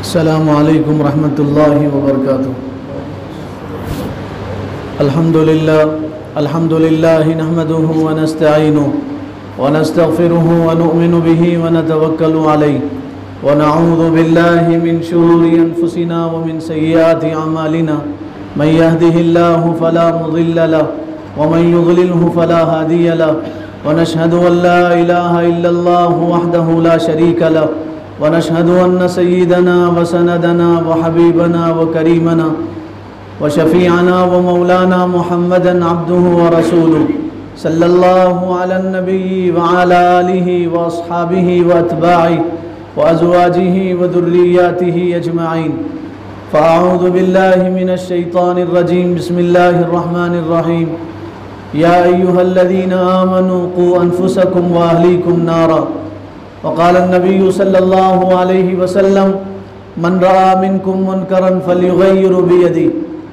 अस्सलामु अलैकुम रहमतुल्लाहि व बरकातुहू। अल्हम्दुलिल्लाहि नहमदुहु व नस्तईनुहु व नस्तगफिरुहु व नु'मिनु बिही व नतवक्कलु अलैहि व नऊज़ु बिल्लाहि मिन शुरूरि अनफुसिना व मिन सय्यिआति अमालिना मन यहदिहिल्लाहु फला मुदिल्ल लहु व मन युद्लिलहु फला हादिय लहु व नशहदु अन ला इलाहा इल्लल्लाहु वहदहु ला शरीका लहु व नशहदु अन्न सय्यिदना व सनदना व हबीबना व करीमना व शफ़ीअना व मौलाना मुहम्मदन अब्दुहु व रसूलुहु सल्लल्लाहु अला नबी व अला आलिहि व अस्हाबिहि व अतबाइहि व अज़वाजिहि व ज़ुर्रिय्यातिहि अजमईन। फ़अऊज़ु बिल्लाहि मिनश शैतानिर रजीम। बिस्मिल्लाहिर रहमानिर रहीम। या अय्युहल्लज़ीना आमनू क़ू अनफुसकुम व अहलीकुम नारा वक़ाल नबी सल्लल्लाहु अलैहि वसल्लम मन रआ मिनकुम मुनकरन फल्युग़य्यिरहु बियदिही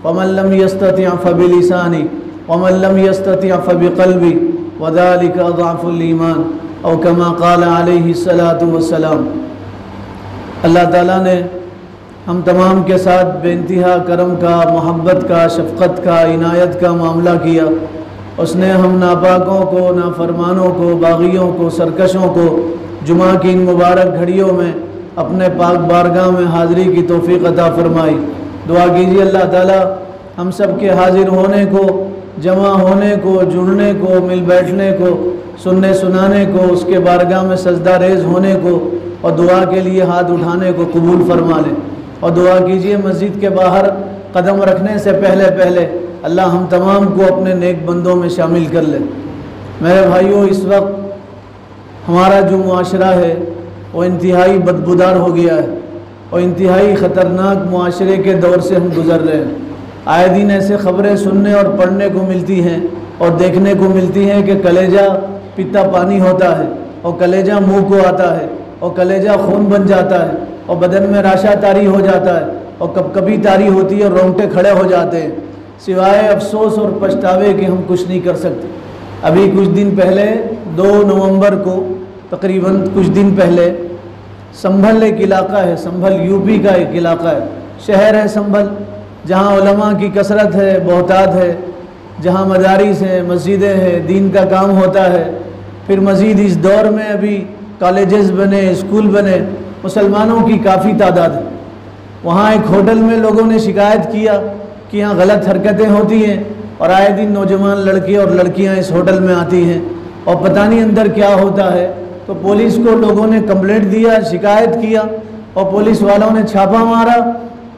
वमन लम यस्तति' फ़बिलिसानिही वमन लम यस्तति' फ़बिक़ल्बिही वज़ालिका अज़अफ़ुल ईमान औ कमा क़ाल अलैहि सलातु वस्सलाम। अल्लाह ताला ने हम तमाम के साथ बेइंतहा करम का, मोहब्बत का, शफ़क़त का, इनायत का मामला किया। उसने हम नापाकों को, नाफरमानों को, बाग़ियों को, सरकशों को जुमा की इन मुबारक घड़ियों में अपने पाक बारगाह में हाज़िरी की तौफ़ीक़ अता फ़रमाई। दुआ कीजिए अल्लाह ताला हम सब के हाज़िर होने को, जमा होने को, जुड़ने को, मिल बैठने को, सुनने सुनाने को, उसके बारगाह में सजदा रेज़ होने को और दुआ के लिए हाथ उठाने को कबूल फ़रमा लें। और दुआ कीजिए मस्जिद के बाहर कदम रखने से पहले पहले अल्लाह हम तमाम को अपने नेक बंदों में शामिल कर ले। मेरे भाइयों, इस वक्त हमारा जो मुआशरा है वो इंतहाई बदबूदार हो गया है और इंतहाई ख़तरनाक मुआशरे के दौर से हम गुज़र रहे हैं। आए दिन ऐसे ख़बरें सुनने और पढ़ने को मिलती हैं और देखने को मिलती हैं कि कलेजा पीता पानी होता है और कलेजा मुंह को आता है और कलेजा खून बन जाता है और बदन में राशा तारी हो जाता है और कभी तारी होती है और रोंगटे खड़े हो जाते हैं, सिवाय अफसोस और पछतावे कि हम कुछ नहीं कर सकते। अभी कुछ दिन पहले 2 नवंबर को, तकरीबन कुछ दिन पहले, संभल एक इलाका है, संभल यूपी का एक इलाका है, शहर है संभल, जहाँ उलमा की कसरत है, बहुतात है, जहाँ मदारिस हैं, मस्जिदें हैं, दीन का काम होता है। फिर मज़ीद इस दौर में अभी कॉलेजेस बने, स्कूल बने, मुसलमानों की काफ़ी तादाद है। वहाँ एक होटल में लोगों ने शिकायत किया कि यहाँ गलत हरकतें होती हैं और आए दिन नौजवान लड़के और लड़कियाँ इस होटल में आती हैं और पता नहीं अंदर क्या होता है। तो पुलिस को लोगों ने कंप्लेंट दिया, शिकायत किया और पुलिस वालों ने छापा मारा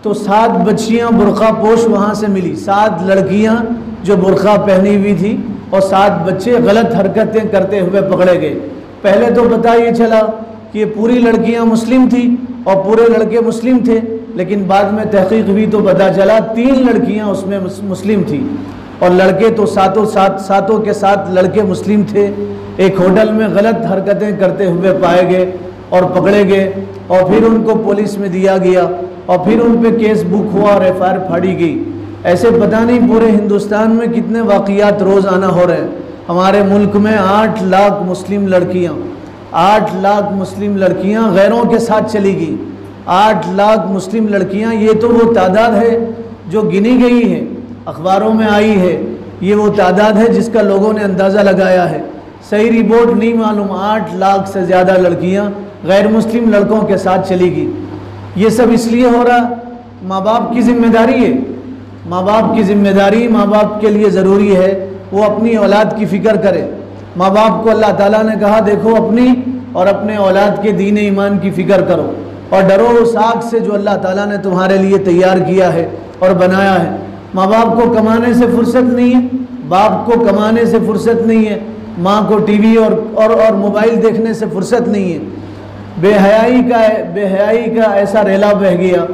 तो 7 बच्चियाँ बुर्क़ा पोश वहाँ से मिली। 7 लड़कियाँ जो बुर्क़ा पहनी हुई थी और 7 बच्चे गलत हरकतें करते हुए पकड़े गए। पहले तो पता ये चला कि ये पूरी लड़कियाँ मुस्लिम थी और पूरे लड़के मुस्लिम थे, लेकिन बाद में तहक़ीक़ हुई तो पता चला 3 लड़कियाँ उसमें मुस्लिम थी और लड़के तो सातों के साथ लड़के मुस्लिम थे। एक होटल में गलत हरकतें करते हुए पाए गए और पकड़े गए और फिर उनको पुलिस में दिया गया और फिर उन पे केस बुक हुआ और FIR फाड़ी गई। ऐसे पता नहीं पूरे हिंदुस्तान में कितने वाक़ियात रोज़ाना हो रहे हैं। हमारे मुल्क में 8 लाख मुस्लिम लड़कियाँ, 8 लाख मुस्लिम लड़कियाँ गैरों के साथ चली गई। 8 लाख मुस्लिम लड़कियाँ, ये तो वो तादाद है जो गिनी गई है, अखबारों में आई है। ये वो तादाद है जिसका लोगों ने अंदाज़ा लगाया है, सही रिपोर्ट नहीं मालूम। 8 लाख से ज़्यादा लड़कियां गैर मुस्लिम लड़कों के साथ चली गई। ये सब इसलिए हो रहा, माँ बाप की ज़िम्मेदारी है। माँ बाप की ज़िम्मेदारी, माँ बाप के लिए ज़रूरी है वो अपनी औलाद की फ़िक्र करे। माँ बाप को अल्लाह ताला ने कहा देखो अपनी और अपने औलाद के दीन ईमान की फ़िक्र करो और डरो उस आग से जो अल्लाह ताला ने तुम्हारे लिए तैयार किया है और बनाया है। माँ बाप को कमाने से फुर्सत नहीं है, बाप को कमाने से फुर्सत नहीं है, माँ को टीवी और मोबाइल देखने से फुर्सत नहीं है। बेहयाई का ऐसा रेला बह गया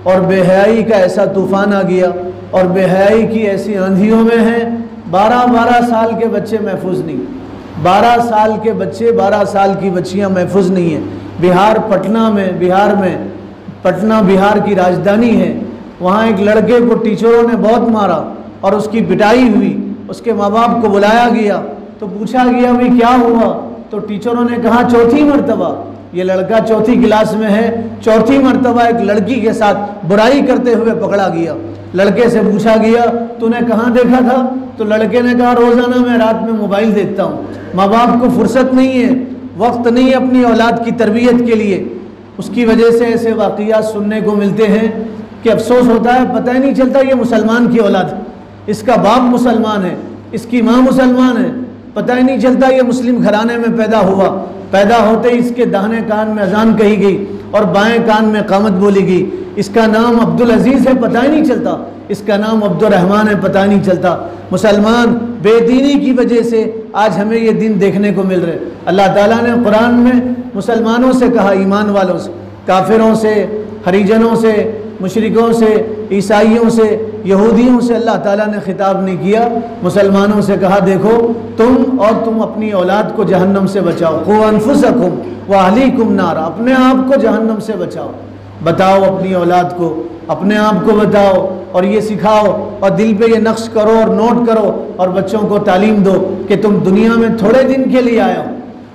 और बेहयाई का ऐसा तूफ़ान आ गया और बेहयाई की ऐसी आंधियों में हैं 12 साल के बच्चे महफूज नहीं, 12 साल के बच्चे, 12 साल की बच्चियाँ महफूज नहीं हैं। बिहार में पटना बिहार की राजधानी है, वहाँ एक लड़के को टीचरों ने बहुत मारा और उसकी पिटाई हुई। उसके माँ बाप को बुलाया गया तो पूछा गया भाई क्या हुआ, तो टीचरों ने कहा 4थी मरतबा ये लड़का चौथी क्लास में है, चौथी मर्तबा एक लड़की के साथ बुराई करते हुए पकड़ा गया। लड़के से पूछा गया तूने कहाँ देखा था? तो लड़के ने कहा रोज़ाना मैं रात में मोबाइल देखता हूँ। माँ बाप को फुर्सत नहीं है, वक्त नहीं है अपनी औलाद की तरबियत के लिए। उसकी वजह से ऐसे वाक़ियात सुनने को मिलते हैं कि अफसोस होता है, पता ही नहीं चलता ये मुसलमान की औलाद है, इसका बाप मुसलमान है, इसकी माँ मुसलमान है, पता ही नहीं चलता ये मुस्लिम घराने में पैदा हुआ। पैदा होते ही इसके दाहिने कान में अजान कही गई और बाएं कान में कामत बोली गई। इसका नाम अब्दुल अजीज़ है, पता ही नहीं चलता, इसका नाम अब्दुल रहमान है, पता ही नहीं चलता। मुसलमान बेदीनी की वजह से आज हमें ये दिन देखने को मिल रहे। अल्लाह ताला ने कुरान में मुसलमानों से कहा, ईमान वालों से, काफिरों से, हरिजनों से, मुशरिकों से, ईसाइयों से, यहूदियों से अल्लाह ताला ने खिताब नहीं किया। मुसलमानों से कहा देखो तुम अपनी औलाद को जहन्नम से बचाओ। क़ू अनफुसकुम व अहलीकुम नारा, अपने आप को जहन्नम से बचाओ। बताओ अपनी औलाद को, अपने आप को बताओ और ये सिखाओ और दिल पे ये नक्श करो और नोट करो और बच्चों को तालीम दो कि तुम दुनिया में थोड़े दिन के लिए आए हो,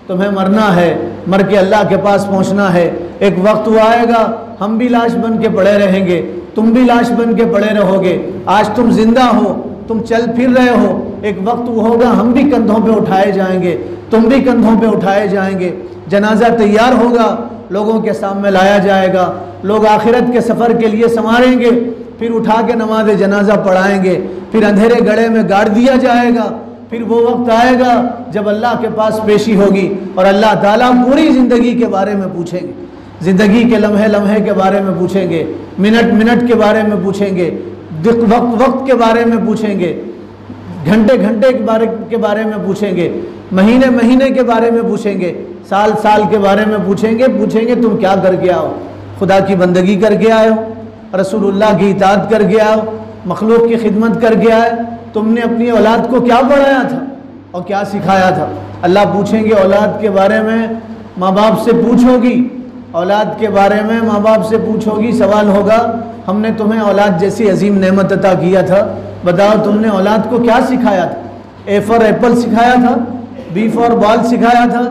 तुम्हें मरना है, मर के अल्लाह के पास पहुंचना है। एक वक्त वो आएगा हम भी लाश बन के पड़े रहेंगे, तुम भी लाश बन के पड़े रहोगे। आज तुम जिंदा हो, तुम चल फिर रहे हो, एक वक्त वो होगा हम भी कंधों पे उठाए जाएंगे, तुम भी कंधों पे उठाए जाएंगे। जनाजा तैयार होगा, लोगों के सामने लाया जाएगा, लोग आखिरत के सफ़र के लिए संवारेंगे, फिर उठा के नमाज जनाजा पढ़ाएंगे, फिर अंधेरे गड्ढे में गाड़ दिया जाएगा। फिर वो वक्त आएगा जब अल्लाह के पास पेशी होगी और अल्लाह ताला पूरी ज़िंदगी के बारे में पूछेंगे, ज़िंदगी के लम्हे लम्हे के बारे में पूछेंगे, मिनट मिनट के बारे में पूछेंगे, वक्त वक्त के बारे में पूछेंगे, घंटे घंटे के बारे में पूछेंगे, महीने महीने के बारे में पूछेंगे, साल साल के बारे में पूछेंगे तुम क्या करके आओ? खुदा की बंदगी करके आए हो, रसूलुल्लाह की इताअत करके आए हो, मखलूक की खिदमत करके आए? तुमने अपनी औलाद को क्या पढ़ाया था और क्या सिखाया था? अल्लाह पूछेंगे औलाद के बारे में, माँ बाप से पूछोगी, औलाद के बारे में माँ बाप से पूछोगी। सवाल होगा हमने तुम्हें औलाद जैसी अजीम नेमत अता किया था, बताओ तुमने औलाद को क्या सिखाया था? ए फॉर एप्पल सिखाया था, बी फॉर बॉल सिखाया था,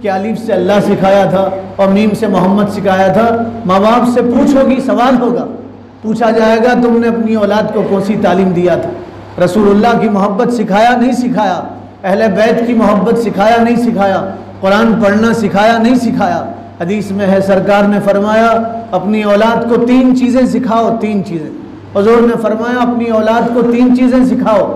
क्या अलीफ से अल्लाह सिखाया था और मीम से मोहम्मद सिखाया था? माँ बाप से पूछोगी, सवाल होगा, पूछा जाएगा तुमने अपनी औलाद को कौन सी तालीम दिया था? रसूलुल्लाह की मोहब्बत सिखाया नहीं सिखाया? अहले बैत की मोहब्बत सिखाया नहीं सिखाया? कुरान पढ़ना सिखाया नहीं सिखाया? हदीस में है सरकार ने फरमाया अपनी औलाद को 3 चीज़ें सिखाओ, 3 चीज़ें। हुज़ूर ने फरमाया अपनी औलाद को 3 चीज़ें सिखाओ।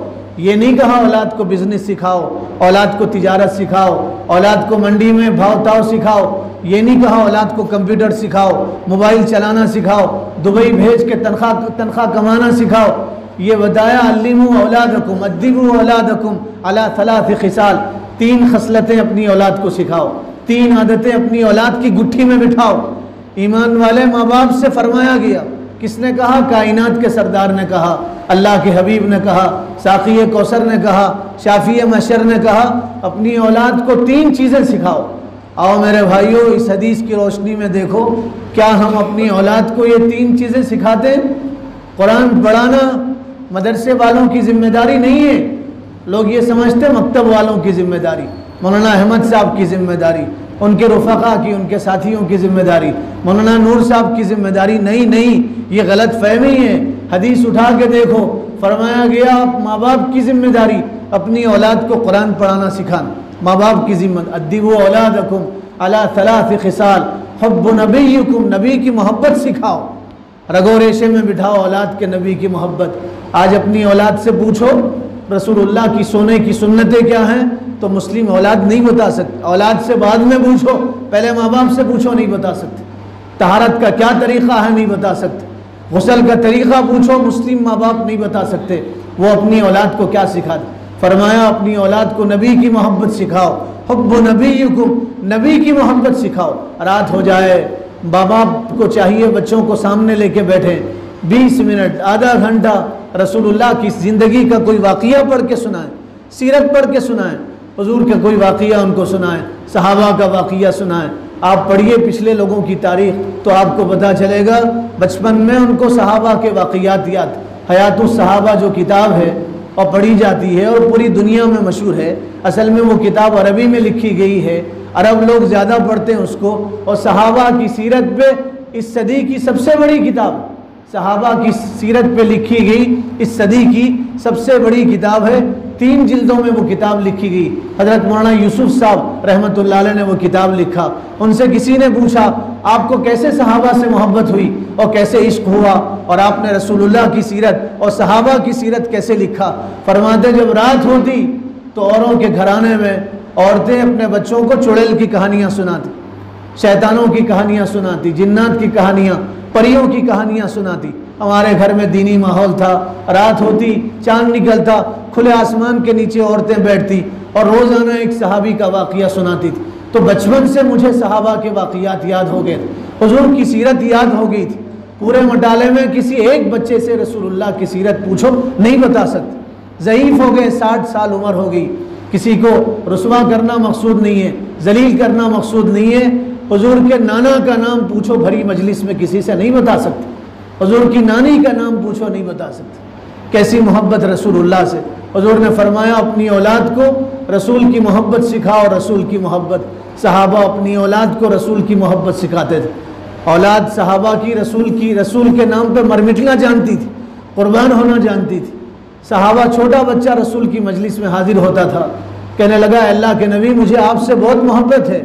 ये नहीं कहा औलाद को बिजनेस सिखाओ, औलाद को तिजारत सिखाओ, औलाद को मंडी में भाव ताव सिखाओ, ये नहीं कहा औलाद को कंप्यूटर सिखाओ, मोबाइल चलाना सिखाओ, दुबई भेज के तनख्वाह कमाना सिखाओ। ये बताया अल्लिमू औलादकुम अद्दिबू औलादकुम अला सलास खिसाल, 3 खसलतें अपनी औलाद को सिखाओ, 3 आदतें अपनी औलाद की गुट्ठी में बिठाओ। ईमान वाले माँ बाप से फरमाया गया, किसने कहा? कायनात के सरदार ने कहा, अल्लाह के हबीब ने कहा, साक़ी कौसर ने कहा, शाफ़ी मशर ने कहा अपनी औलाद को 3 चीज़ें सिखाओ। आओ मेरे भाइयों, इस हदीस की रोशनी में देखो क्या हम अपनी औलाद को ये 3 चीज़ें सिखाते हैं? कुरान पढ़ाना मदरसे वालों की जिम्मेदारी नहीं है, लोग ये समझते हैं मकतब वालों की जिम्मेदारी, मौलाना अहमद साहब की जिम्मेदारी, उनके रुफ़क़ा की, उनके साथियों की जिम्मेदारी, मौलाना नूर साहब की जिम्मेदारी। नहीं, ये गलत फहमी है। हदीस उठा के देखो, फरमाया गया माँ बाप की जिम्मेदारी अपनी औलाद को कुरान पढ़ाना सिखाना, माँ बाप की जिम्मेदारी। अद्दिबू औलादकुम अला सलास खिसाल हुब्बु नबीयकुम, नबी की मोहब्बत सिखाओ, रगो रेशे में बिठाओ औलाद के नबी की मोहब्बत। आज अपनी औलाद से पूछो रसूलुल्लाह की सोने की सुन्नतें क्या हैं, तो मुस्लिम औलाद नहीं बता सकते। औलाद से बाद में पूछो, पहले माँ बाप से पूछो, नहीं बता सकते। तहारत का क्या तरीक़ा है, नहीं बता सकते। गुस्ल का तरीक़ा पूछो, मुस्लिम माँ बाप नहीं बता सकते। वो अपनी औलाद को क्या सिखा दे? फरमाया अपनी औलाद को नबी की मोहब्बत सिखाओ, हुब्बु नबीयकुम, नबी की मोहब्बत सिखाओ। रात हो जाए, माँ बाप को चाहिए बच्चों को सामने लेके बैठे, 20 मिनट आधा घंटा रसूलुल्लाह की ज़िंदगी का कोई वाक़िया पढ़ के सुनाएं, सीरत पढ़ के सुनाएं, हुज़ूर का कोई वाक़िया उनको सुनाएं, सहाबा का वाक़िया सुनाएं। आप पढ़िए पिछले लोगों की तारीख़ तो आपको पता चलेगा। बचपन में उनको सहाबा के वाक़ियात याद, हयातुस सहाबा जो किताब है और पढ़ी जाती है और पूरी दुनिया में मशहूर है। असल में वो किताब अरबी में लिखी गई है, अरब लोग ज़्यादा पढ़ते हैं उसको। और सहाबा की सीरत पे इस सदी की सबसे बड़ी किताब, सहाबा की सीरत पे लिखी गई इस सदी की सबसे बड़ी किताब है। 3 जिल्दों में वो किताब लिखी गई। हज़रत मौलाना यूसुफ साहब रहमतुल्लाह अलैह ने वो किताब लिखा। उनसे किसी ने पूछा आपको कैसे सहाबा से मोहब्बत हुई और कैसे इश्क हुआ, और आपने रसूलुल्लाह की सीरत और सहाबा की सीरत कैसे लिखा? फरमाते जब रात होती तो औरों के घराने में औरतें अपने बच्चों को चुड़ैल की कहानियाँ सुनाती, शैतानों की कहानियाँ सुनाती, जिन्नात की कहानियाँ, परियों की कहानियाँ सुनाती। हमारे घर में दीनी माहौल था। रात होती, चांद निकलता, खुले आसमान के नीचे औरतें बैठती और रोज़ाना एक सहाबी का वाक़िया सुनाती थी। तो बचपन से मुझे सहाबा के वाक़ियात याद हो गए थे, हुज़ूर की सीरत याद हो गई थी। पूरे मटाले में किसी एक बच्चे से रसूलुल्लाह की सीरत पूछो नहीं बता सकते। ज़ईफ़ हो गए, 60 साल उम्र हो गई। किसी को रुस्वा करना मकसूद नहीं है, जलील करना मकसूद नहीं है। हुज़ूर के नाना का नाम पूछो भरी मजलिस में किसी से नहीं बता सकते। हुज़ूर की नानी का नाम पूछो नहीं बता सकते। कैसी मोहब्बत रसूलुल्लाह से। हुज़ूर ने फरमाया अपनी औलाद को रसूल की मोहब्बत सिखाओ, रसूल की मोहब्बत। सहाबा अपनी औलाद को रसूल की मोहब्बत सिखाते थे। औलाद सहाबा की रसूल के नाम पे मर मिटना जानती थी, कुर्बान होना जानती थी। सहाबा छोटा बच्चा रसूल की मजलिस में हाजिर होता था, कहने लगा अल्लाह के नबी मुझे आपसे बहुत मोहब्बत है।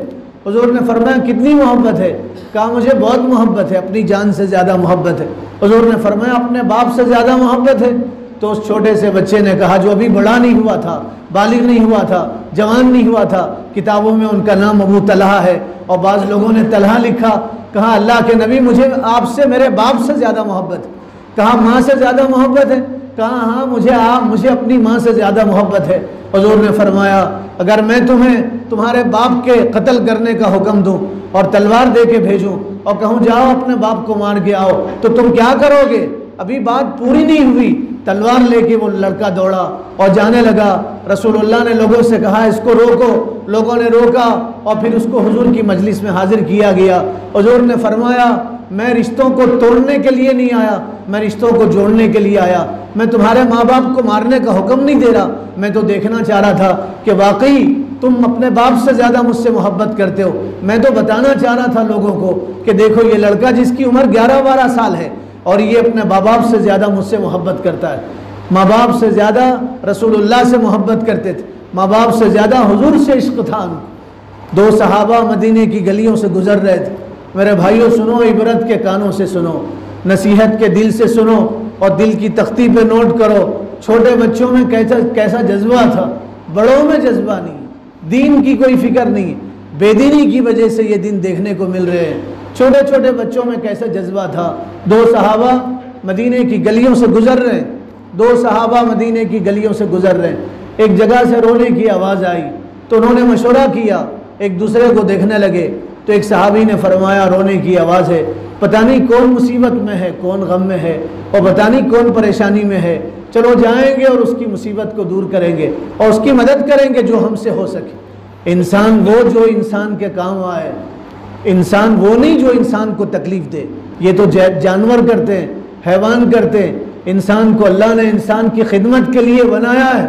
हुज़ूर ने फरमाया कितनी मोहब्बत है? कहा मुझे बहुत मोहब्बत है, अपनी जान से ज़्यादा मोहब्बत है। हुज़ूर ने फरमाया अपने बाप से ज़्यादा मोहब्बत है? तो उस छोटे से बच्चे ने कहा जो अभी बड़ा नहीं हुआ था, बालिग नहीं हुआ था, जवान नहीं हुआ था, किताबों में उनका नाम अबू तलहा है और बाज़ लोगों ने तलहा लिखा। कहा अल्लाह के नबी मुझे आपसे मेरे बाप से ज़्यादा मोहब्बत है। कहा माँ से ज़्यादा मोहब्बत है? कहा हाँ मुझे अपनी माँ से ज़्यादा मोहब्बत है। हुज़ूर ने फरमाया अगर मैं तुम्हें तुम्हारे बाप के कत्ल करने का हुक्म दूँ और तलवार दे के भेजूँ और कहूँ जाओ अपने बाप को मार के आओ, तो तुम क्या करोगे? अभी बात पूरी नहीं हुई, तलवार लेके वो लड़का दौड़ा और जाने लगा। रसूलुल्लाह ने लोगों से कहा इसको रोको, लोगों ने रोका और फिर उसको हुजूर की मजलिस में हाजिर किया गया। हुजूर ने फरमाया मैं रिश्तों को तोड़ने के लिए नहीं आया, मैं रिश्तों को जोड़ने के लिए आया। मैं तुम्हारे माँ बाप को मारने का हुक्म नहीं दे रहा, मैं तो देखना चाह रहा था कि वाकई तुम अपने बाप से ज़्यादा मुझसे मोहब्बत करते हो। मैं तो बताना चाह रहा था लोगों को कि देखो ये लड़का जिसकी उम्र 11-12 साल है और ये अपने माँ बाप से ज़्यादा मुझसे मोहब्बत करता है। माँ बाप से ज़्यादा रसूलुल्लाह से मोहब्बत करते थे, माँ बाप से ज़्यादा हुजूर से इश्क था। 2 सहाबा मदीने की गलियों से गुजर रहे थे। मेरे भाइयों सुनो, इबरत के कानों से सुनो, नसीहत के दिल से सुनो और दिल की तख्ती पे नोट करो। छोटे बच्चों में कैसा जज्बा था, बड़ों में जज्बा नहीं, दीन की कोई फिक्र नहीं। बेदीनी की वजह से ये दिन देखने को मिल रहे हैं। छोटे छोटे बच्चों में कैसा जज्बा था। 2 सहाबा मदीने की गलियों से गुजर रहे हैं, 2 सहाबा मदीने की गलियों से गुजर रहे हैं। एक जगह से रोने की आवाज़ आई तो उन्होंने मशवरा किया, एक दूसरे को देखने लगे। तो एक सहाबी ने फरमाया रोने की आवाज़ है, पता नहीं कौन मुसीबत में है, कौन गम में है और पता नहीं कौन परेशानी में है। चलो जाएंगे और उसकी मुसीबत को दूर करेंगे और उसकी मदद करेंगे जो हमसे हो सके। इंसान वो जो इंसान के काम आए, इंसान वो नहीं जो इंसान को तकलीफ़ दे। ये तो जानवर करते हैं, हैवान करते हैं। इंसान को अल्लाह ने इंसान की खिदमत के लिए बनाया है,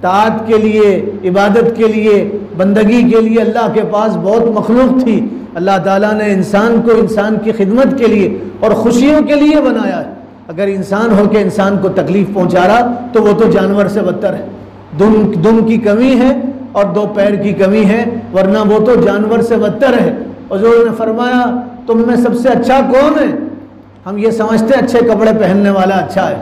ताअत के लिए, इबादत के लिए, बंदगी के लिए। अल्लाह के पास बहुत मखलूक थी, अल्लाह ताला ने इंसान को इंसान की खिदमत के लिए और खुशियों के लिए बनाया है। अगर इंसान हो के इंसान को तकलीफ़ पहुँचा रहा तो वो तो जानवर से बदतर है। दुम की कमी है और 2 पैर की कमी है, वरना वो तो जानवर से बदतर है। हुज़ूर ने फरमाया तुम में सबसे अच्छा कौन है? हम ये समझते अच्छे कपड़े पहनने वाला अच्छा है,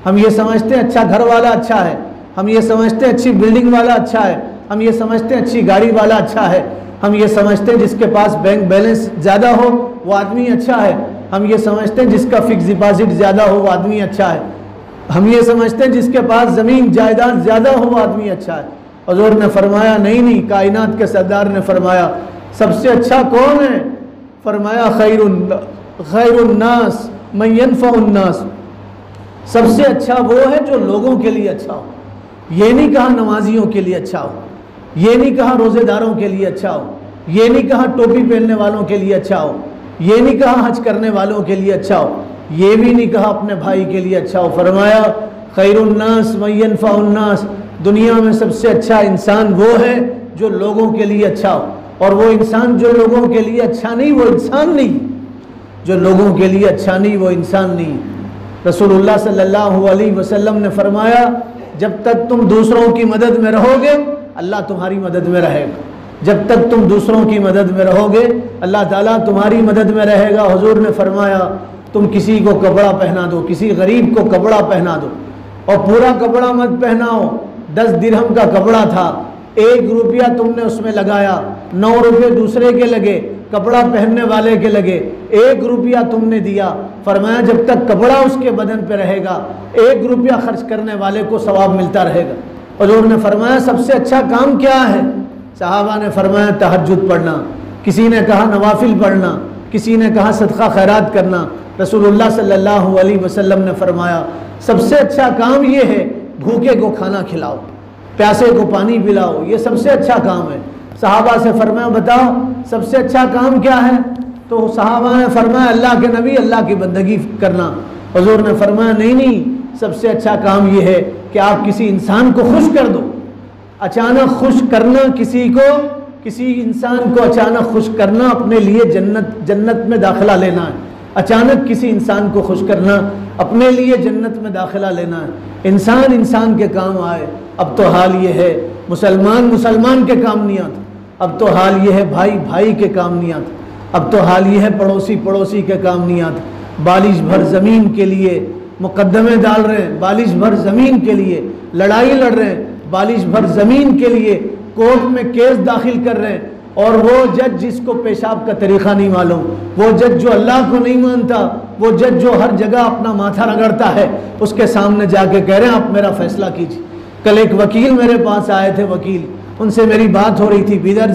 हम ये समझते अच्छा घर वाला अच्छा है, हम ये समझते अच्छी बिल्डिंग वाला अच्छा है, हम ये समझते अच्छी गाड़ी वाला अच्छा है, हम ये समझते जिसके पास बैंक बैलेंस ज़्यादा हो वो आदमी अच्छा है, हम ये समझते जिसका फिक्स डिपॉजिट ज़्यादा हो वो आदमी अच्छा है, हम ये समझते जिसके पास ज़मीन जायदाद ज़्यादा हो वो आदमी अच्छा है। हुज़ूर ने फरमाया नहीं, कायनात के सरदार ने फरमाया सबसे अच्छा कौन है? फरमाया खैरुन्नास मन यनफ़उन्नास, सबसे अच्छा वो है जो लोगों के लिए अच्छा हो। ये नहीं कहा नमाजियों के लिए अच्छा हो, ये नहीं कहा रोज़ेदारों के लिए अच्छा हो, ये नहीं कहा टोपी पहनने वालों के लिए अच्छा हो, ये नहीं कहा हज करने वालों के लिए अच्छा हो, ये भी नहीं कहा अपने भाई के लिए अच्छा हो। फरमाया खैरुन्नास मन यनफ़उन्नास, दुनिया में सबसे अच्छा इंसान वो है जो लोगों के लिए अच्छा हो। और वो इंसान जो लोगों के लिए अच्छा नहीं, वो इंसान नहीं, जो लोगों के लिए अच्छा नहीं वो इंसान नहीं। रसूलुल्लाह सल्लल्लाहु अलैहि वसल्लम ने फरमाया, जब तक तुम दूसरों की मदद में रहोगे अल्लाह तुम्हारी मदद में रहेगा। जब तक तुम दूसरों की मदद में रहोगे अल्लाह ताला तुम्हारी मदद में रहेगा। हुजूर ने फरमाया, तुम किसी को कपड़ा पहना दो, किसी गरीब को कपड़ा पहना दो, और पूरा कपड़ा मत पहनाओ। 10 दिरहम का कपड़ा था, 1 रुपया तुमने उसमें लगाया, 9 रुपये दूसरे के लगे, कपड़ा पहनने वाले के लगे, 1 रुपया तुमने दिया। फरमाया जब तक कपड़ा उसके बदन पे रहेगा 1 रुपया खर्च करने वाले को सवाब मिलता रहेगा। हुजूर ने फरमाया सबसे अच्छा काम क्या है? सहाबा ने फरमाया तहज्जुद पढ़ना, किसी ने कहा नवाफिल पढ़ना, किसी ने कहा सदका खैरात करना। रसूलुल्लाह सल्लल्लाहु अलैहि वसल्लम ने फरमाया सबसे अच्छा काम ये है, भूखे को खाना खिलाओ, प्यासे को पानी पिलाओ, ये सबसे अच्छा काम है। सहाबा से फरमाया बताओ सबसे अच्छा काम क्या है? तो सहाबा ने फरमाया अल्लाह के नबी अल्लाह की बंदगी करना। हुजूर ने फरमाया नहीं नहीं, सबसे अच्छा काम ये है कि आप किसी इंसान को खुश कर दो। अचानक खुश करना किसी को, किसी इंसान को अचानक खुश करना अपने लिए जन्नत में दाखिला लेना है। अचानक किसी इंसान को खुश करना अपने लिए जन्नत में दाखिला लेना है। इंसान के काम आए। अब तो हाल ये है मुसलमान के काम नहीं आता, अब तो हाल ये है भाई के काम नहीं आता, अब तो हाल ये है पड़ोसी के काम नहीं आता। बालिश भर ज़मीन के लिए मुकदमे डाल रहे हैं, बालिश भर ज़मीन के लिए लड़ाई लड़ रहे हैं, बालिश भर ज़मीन के लिए कोर्ट में केस दाखिल कर रहे हैं। और वो जज जिसको पेशाब का तरीक़ा नहीं मालूम, वो जज जो अल्लाह को नहीं मानता, वो जज जो हर जगह अपना माथा रगड़ता है, उसके सामने जाके कह रहे हैं आप मेरा फैसला कीजिए। कल एक वकील मेरे पास आए थे, वकील, उनसे मेरी बात हो रही थी। बिदर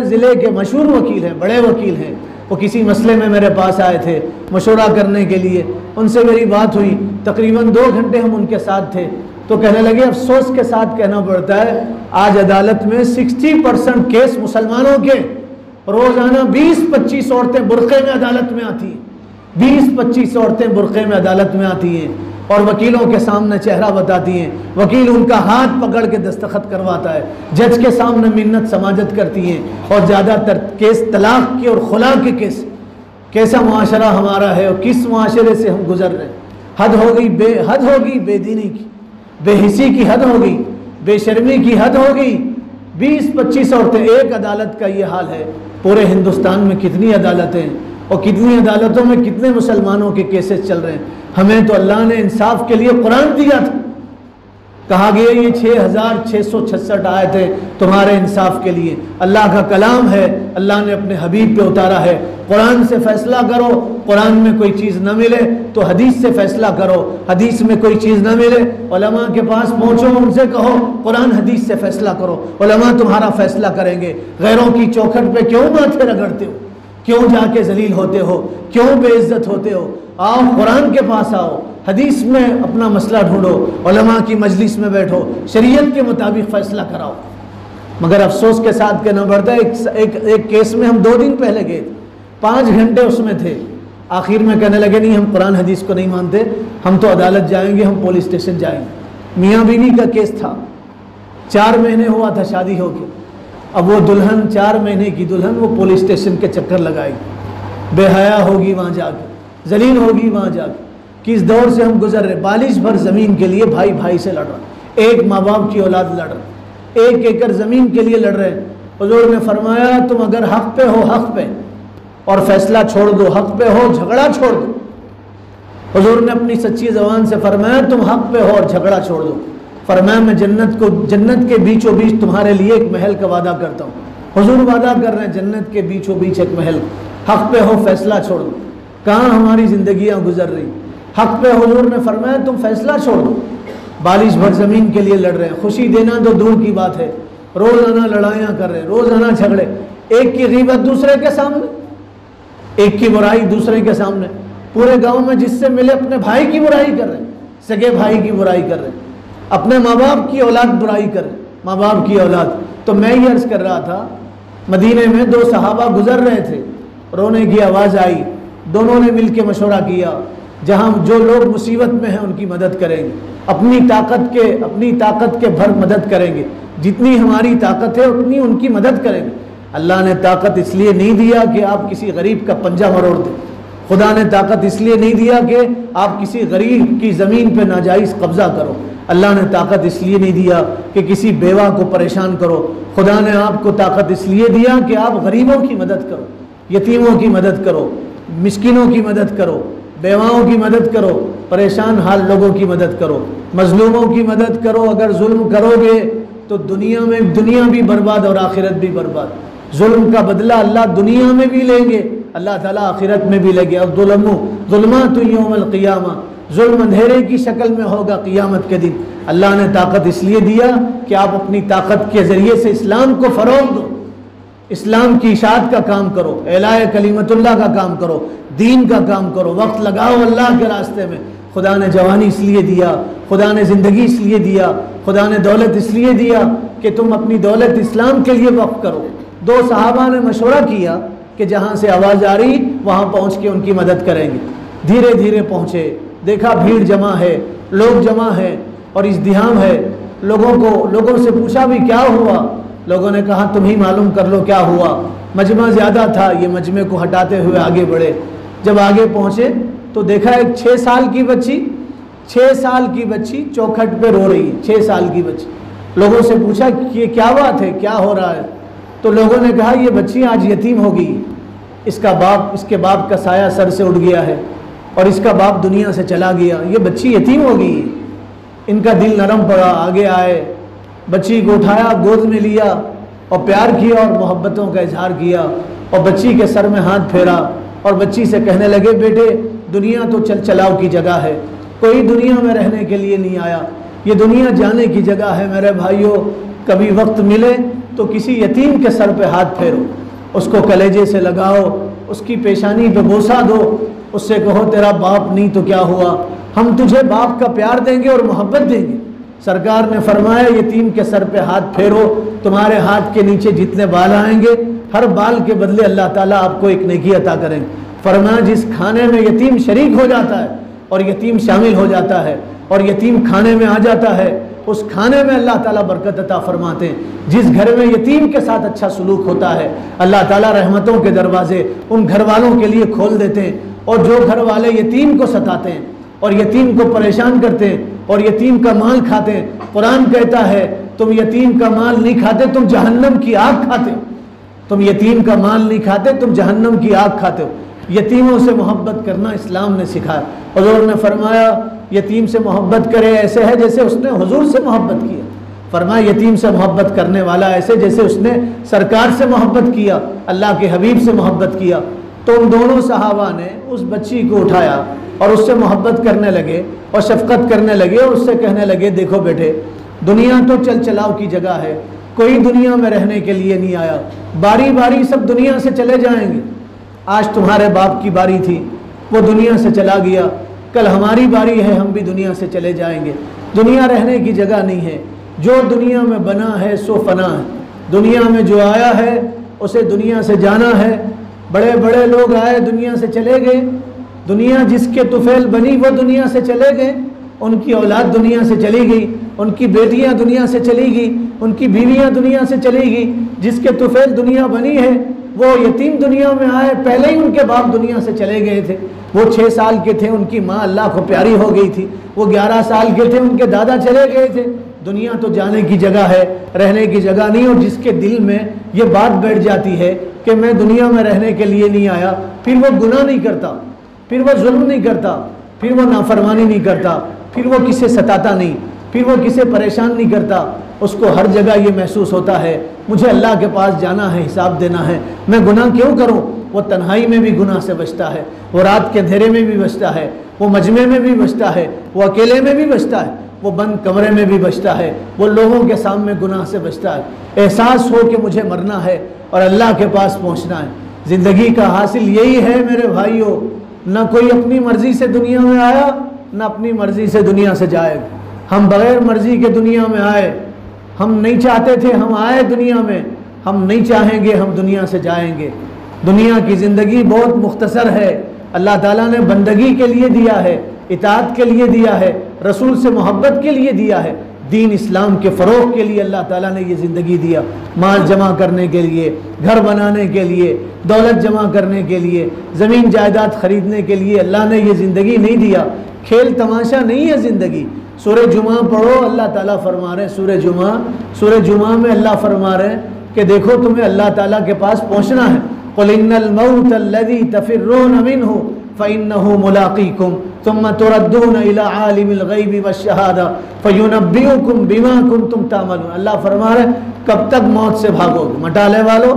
ज़िले के मशहूर वकील हैं, बड़े वकील हैं। वो किसी मसले में मेरे पास आए थे मशवरा करने के लिए, उनसे मेरी बात हुई। तकरीबन 2 घंटे हम उनके साथ थे। तो कहने लगे अफसोस के साथ कहना पड़ता है आज अदालत में 60% केस मुसलमानों के, रोज़ाना 20-25 औरतें बुर्क़े में अदालत में आती हैं, 20-25 औरतें बुर्क़े में अदालत में आती हैं और वकीलों के सामने चेहरा बताती हैं। वकील उनका हाथ पकड़ के दस्तखत करवाता है, जज के सामने मिन्नत समाजत करती हैं। और ज़्यादातर केस तलाक के और खुला के केस। कैसा मुआशरा हमारा है और किस मुआशरे से हम गुजर रहे हैं। हद होगी बेदीनी की, बेहिसी की हद होगी, बेशर्मी की हद होगी। 20-25 औरतें, एक अदालत का ये हाल है। पूरे हिंदुस्तान में कितनी अदालतें हैं और कितनी अदालतों में कितने मुसलमानों के केसेस चल रहे हैं। हमें तो अल्लाह ने इंसाफ के लिए कुरान दिया था, कहा गया ये 6666 आयतें तुम्हारे इंसाफ के लिए। अल्लाह का कलाम है, अल्लाह ने अपने हबीब पे उतारा है। कुरान से फैसला करो, कुरान में कोई चीज़ न मिले तो हदीस से फैसला करो, हदीस में कोई चीज़ न मिले उलमा के पास पहुँचो, उनसे कहो कुरान हदीस से फैसला करो, उलमा तुम्हारा फैसला करेंगे। गैरों की चौखट पे क्यों माथे रगड़ते हो, क्यों जाके जलील होते हो, क्यों बेइज्जत होते हो? आओ कुरान के पास आओ, हदीस में अपना मसला ढूंढो, उलमा की मजलिस में बैठो, शरीयत के मुताबिक फ़ैसला कराओ। मगर अफसोस के साथ कहना पड़ता है एक केस में हम 2 दिन पहले गए थे, 5 घंटे उसमें थे। आखिर में कहने लगे नहीं हम कुरान हदीस को नहीं मानते, हम तो अदालत जाएंगे, हम पुलिस स्टेशन जाएंगे। मियाँ बीवी का केस था, 4 महीने हुआ था शादी होके। अब वो दुल्हन 4 महीने की दुल्हन वो पुलिस स्टेशन के चक्कर लगाएगी, बेहया होगी वहाँ जाके, जलील होगी वहाँ जाके। किस दौर से हम गुजर रहे, बालिश भर ज़मीन के लिए भाई से लड़ रहा, एक माँ बाप की औलाद लड़ रहा, 1 एकड़ ज़मीन के लिए लड़ रहे हैं। हुज़ूर ने फरमाया तुम अगर हक़ पे हो, हक़ पे और फैसला छोड़ दो, हक़ पे हो झगड़ा छोड़ दो। हुज़ूर ने अपनी सच्ची ज़बान से फरमाया तुम हक़ पे हो और झगड़ा छोड़ दो। फरमाया मैं जन्नत के बीचों बीच तुम्हारे लिए एक महल का वादा करता हूँ। हुज़ूर वादा कर रहे हैं जन्नत के बीचों बीच एक महल। हक़ पे हो, फैसला छोड़ दो। कहाँ हमारी ज़िंदगियाँ गुजर रही, हक़ पे हुज़ूर ने फरमाया तुम फैसला छोड़ दो। बालिश भर ज़मीन के लिए लड़ रहे हैं, खुशी देना तो दूर की बात है, रोज़ाना लड़ाइयाँ कर रहे हैं, रोज़ाना झगड़े, एक की ग़ीबत दूसरे के सामने, एक की बुराई दूसरे के सामने। पूरे गांव में जिससे मिले अपने भाई की बुराई कर रहे हैं, सगे भाई की बुराई कर रहे हैं, अपने माँ बाप की औलाद बुराई कर रहे हैं, माँ बाप की औलाद। तो मैं ये अर्ज़ कर रहा था, मदीने में 2 सहाबा गुजर रहे थे, रोने की आवाज़ आई, दोनों ने मिल के मशवरा किया जहाँ जो लोग मुसीबत में हैं उनकी मदद करेंगे, अपनी ताकत के भर मदद करेंगे, जितनी हमारी ताकत है उतनी उनकी मदद करेंगे। अल्लाह ने ताकत इसलिए नहीं दिया कि आप किसी गरीब का पंजा मरोड़ दें। खुदा ने ताकत इसलिए नहीं दिया कि आप किसी गरीब की ज़मीन पे नाजायज़ कब्ज़ा करो। अल्लाह ने ताकत इसलिए नहीं दिया कि किसी बेवा को परेशान करो। खुदा ने आपको ताकत इसलिए दिया कि आप गरीबों की मदद करो, यतीमों की मदद करो, मिस्किनों की मदद करो, बेवाओं की मदद करो, परेशान हाल लोगों की मदद करो, मजलूमों की मदद करो। अगर जुल्म करोगे तो दुनिया भी बर्बाद और आखिरत भी बर्बाद। जुल्म का बदला अल्लाह दुनिया में भी लेंगे, अल्लाह ताला आखिरत में भी लेंगे। अब जुल्मातु यौमल क़ियामा, जुल्म अंधेरे की शक्ल में होगा क़ियामत के दिन। अल्लाह ने ताकत इसलिए दिया कि आप अपनी ताकत के ज़रिए से इस्लाम को फ़रोग़ दो, इस्लाम की इशाअत का काम करो, एलाए कलीमतुल्लाह का काम करो, दीन का काम करो, वक्त लगाओ अल्लाह के रास्ते में। खुदा ने जवानी इसलिए दिया, खुदा ने ज़िंदगी इसलिए दिया, खुदा ने दौलत इसलिए दिया कि तुम अपनी दौलत इस्लाम के लिए वक़्फ़ करो। दो सहाबा ने मशवरा किया कि जहाँ से आवाज़ आ रही वहाँ पहुँच के उनकी मदद करेंगे। धीरे धीरे पहुँचे, देखा भीड़ जमा है, लोग जमा है और इज़्दिहाम है। लोगों से पूछा भी क्या हुआ? लोगों ने कहा तुम ही मालूम कर लो क्या हुआ। मजमा ज़्यादा था, ये मजमे को हटाते हुए आगे बढ़े। जब आगे पहुँचे तो देखा एक 6 साल की बच्ची चौखट पे रो रही है। 6 साल की बच्ची। लोगों से पूछा कि ये क्या बात है, क्या हो रहा है? तो लोगों ने कहा ये बच्ची आज यतीम हो गई, इसके बाप का साया सर से उड़ गया है और इसका बाप दुनिया से चला गया, ये बच्ची यतीम हो गई। इनका दिल नरम पड़ा, आगे आए, बच्ची को उठाया, गोद में लिया और प्यार किया और मोहब्बतों का इजहार किया और बच्ची के सर में हाथ फेरा और बच्ची से कहने लगे बेटे दुनिया तो चल चलाव की जगह है, कोई दुनिया में रहने के लिए नहीं आया, ये दुनिया जाने की जगह है। मेरे भाइयों, कभी वक्त मिले तो किसी यतीम के सर पे हाथ फेरो, उसको कलेजे से लगाओ, उसकी पेशानी पे बोसा दो, उससे कहो तेरा बाप नहीं तो क्या हुआ, हम तुझे बाप का प्यार देंगे और मोहब्बत देंगे। सरकार ने फरमाया यतीम के सर पे हाथ फेरो, तुम्हारे हाथ के नीचे जितने बाल आएंगे हर बाल के बदले अल्लाह ताला आपको एक नेकी अता करेंगे। फरमाया जिस खाने में यतीम शरीक हो जाता है और यतीम शामिल हो जाता है और यतीम खाने में आ जाता है, उस खाने में अल्लाह ताला बरकत अता फरमाते हैं। जिस घर में यतीम के साथ अच्छा सलूक होता है अल्लाह ताला रहमतों के दरवाजे उन घर वालों के लिए खोल देते हैं। और जो घर वाले यतीम को सताते हैं और यतीम को परेशान करते हैं और यतीम का माल खाते हैं, कुरान कहता है तुम यतीम का माल नहीं खाते, तुम जहन्नम की आग खाते हो। तुम यतीम का माल नहीं खाते, तुम जहन्नम की आग खाते हो। यतीमों से मोहब्बत करना इस्लाम ने सिखाया। हुजूर ने फरमाया यतीम से मोहब्बत करे ऐसे है जैसे उसने हुजूर से मोहब्बत किया। फरमाया यतीम से मोहब्बत करने वाला ऐसे जैसे उसने सरकार से मोहब्बत किया, अल्लाह के हबीब से मोहब्बत किया। तो उन दोनों सहाबा ने उस बच्ची को उठाया और उससे मोहब्बत करने लगे और शफकत करने लगे और उससे कहने लगे देखो बेटे दुनिया तो चल चलाव की जगह है, कोई दुनिया में रहने के लिए नहीं आया, बारी बारी सब दुनिया से चले जाएंगे। आज तुम्हारे बाप की बारी थी, वो दुनिया से चला गया, कल हमारी बारी है, हम भी दुनिया से चले जाएंगे। दुनिया रहने की जगह नहीं है, जो दुनिया में बना है सो फना है। दुनिया में जो आया है उसे दुनिया से जाना है। बड़े बड़े लोग आए दुनिया से चले गए, दुनिया जिसके तुफैल बनी वो दुनिया से चले गए, उनकी औलाद दुनिया से चली गई, उनकी बेटियां दुनिया से चली गई, उनकी बीवियां दुनिया से चली गई। जिसके तुफैल दुनिया बनी है वो यतीम दुनिया में आए, पहले ही उनके बाप दुनिया से चले गए थे। वो 6 साल के थे, उनकी माँ अल्लाह को प्यारी हो गई थी। वो 11 साल के थे, उनके दादा चले गए थे। दुनिया तो जाने की जगह है, रहने की जगह नहीं। और जिसके दिल में ये बात बैठ जाती है कि मैं दुनिया में रहने के लिए नहीं आया, फिर वो गुनाह नहीं करता, फिर वो जुल्म नहीं करता, फिर वो नाफरमानी नहीं करता, फिर वो किसे सताता नहीं, फिर वो किसे परेशान नहीं करता। उसको हर जगह ये महसूस होता है मुझे अल्लाह के पास जाना है, हिसाब देना है, मैं गुनाह क्यों करूं। वो तन्हाई में भी गुनाह से बचता है, वो रात के अंधेरे में भी बचता है, वो मजमे में भी बचता है, वो अकेले में भी बचता है, वो बंद कमरे में भी बचता है, वो लोगों के सामने गुनाह से बचता है। एहसास हो कि मुझे मरना है और अल्लाह के पास पहुँचना है। ज़िंदगी का हासिल यही है मेरे भाइयों, न कोई अपनी मर्ज़ी से दुनिया में आया, न अपनी मर्ज़ी से दुनिया से जाएगा। हम बग़ैर मर्ज़ी के दुनिया में आए, हम नहीं चाहते थे हम आए दुनिया में, हम नहीं चाहेंगे हम दुनिया से जाएंगे। दुनिया की ज़िंदगी बहुत मुख्तसर है, अल्लाह ताला ने बंदगी के लिए दिया है, इताअत के लिए दिया है, रसूल से मोहब्बत के लिए दिया है। दीन इस्लाम के फ़रोग़ के लिए अल्लाह ताला ने ये ज़िंदगी दिया। माल जमा करने के लिए, घर बनाने के लिए, दौलत जमा करने के लिए, ज़मीन जायदाद ख़रीदने के लिए अल्लाह ने ये ज़िंदगी नहीं दिया। खेल तमाशा नहीं है ज़िंदगी। सूरह जुमा पढ़ो, अल्लाह ताला फरमा रहे हैं, सूरह जुमा में अल्लाह फरमा रहे हैं कि देखो तुम्हें अल्लाह ताला के पास पहुँचना है। क़ुल इन्नल मौत अल्लज़ी तफ़िर्रून मिन्हु फ़इन्नहु मुलाक़ीकुम सुम्मा तुरद्दून इला आलिमिल ग़ैबि वश्शहादा फ़युनब्बिउकुम बिमा कुन्तुम तामलून। अल्लाह फरमा रहे कब तक मौत से भागोगे? मटाले वालों,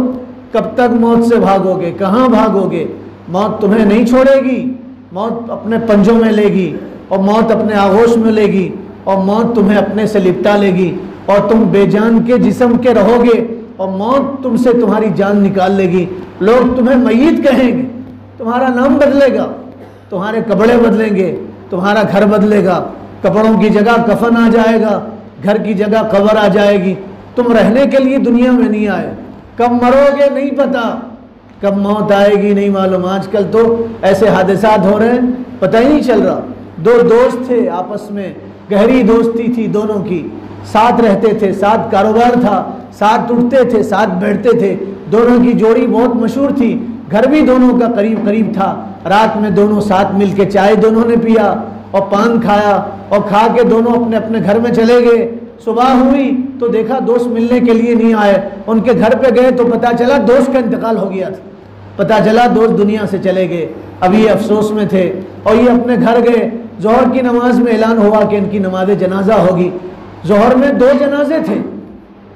कब तक मौत से भागोगे? कहाँ भागोगे? मौत तुम्हें नहीं छोड़ेगी। मौत अपने पंजों में लेगी और मौत अपने आगोश में लेगी और मौत तुम्हें अपने से लिपटा लेगी और तुम बेजान के जिस्म के रहोगे और मौत तुमसे तुम्हारी जान निकाल लेगी। लोग तुम्हें मय्यत कहेंगे, तुम्हारा नाम बदलेगा, तुम्हारे कपड़े बदलेंगे, तुम्हारा घर बदलेगा, कपड़ों की जगह कफन आ जाएगा, घर की जगह कब्र आ जाएगी। तुम रहने के लिए दुनिया में नहीं आए। कब मरोगे नहीं पता, कब मौत आएगी नहीं मालूम। आजकल तो ऐसे हादसात हो रहे हैं पता ही नहीं चल रहा। दो दोस्त थे, आपस में गहरी दोस्ती थी दोनों की, साथ रहते थे, साथ कारोबार था, साथ उठते थे, साथ बैठते थे, दोनों की जोड़ी बहुत मशहूर थी, घर भी दोनों का करीब करीब था। रात में दोनों साथ मिलके चाय दोनों ने पिया और पान खाया और खा के दोनों अपने अपने घर में चले गए। सुबह हुई तो देखा दोस्त मिलने के लिए नहीं आए। उनके घर पे गए तो पता चला दोस्त का इंतकाल हो गया था। पता चला दोस्त दुनिया से चले गए। अभी ये अफसोस में थे और ये अपने घर गए। ज़ोहर की नमाज में ऐलान हुआ कि इनकी नमाज जनाजा होगी। ज़ोहर में 2 जनाजे थे।